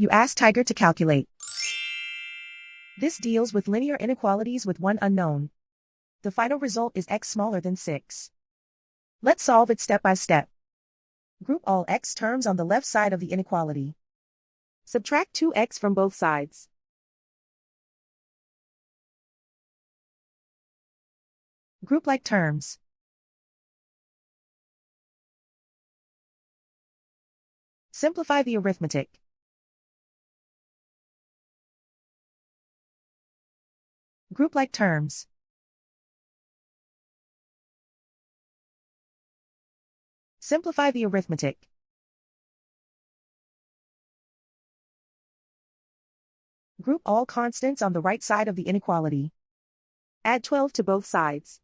You ask Tiger to calculate. This deals with linear inequalities with one unknown. The final result is x smaller than 6. Let's solve it step by step. Group all x terms on the left side of the inequality. Subtract 2x from both sides. Group like terms. Simplify the arithmetic. Group like terms. Simplify the arithmetic. Group all constants on the right side of the inequality. Add 12 to both sides.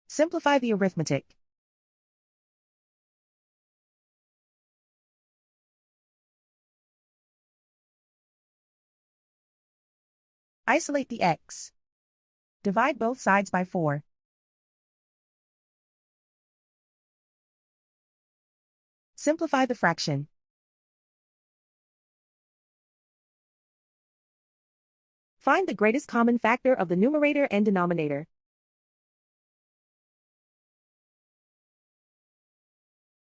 Simplify the arithmetic. Isolate the x. Divide both sides by 4. Simplify the fraction. Find the greatest common factor of the numerator and denominator.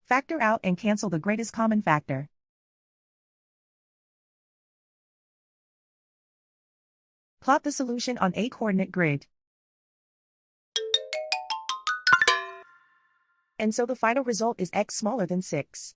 Factor out and cancel the greatest common factor. Plot the solution on a coordinate grid. And so the final result is x smaller than 6.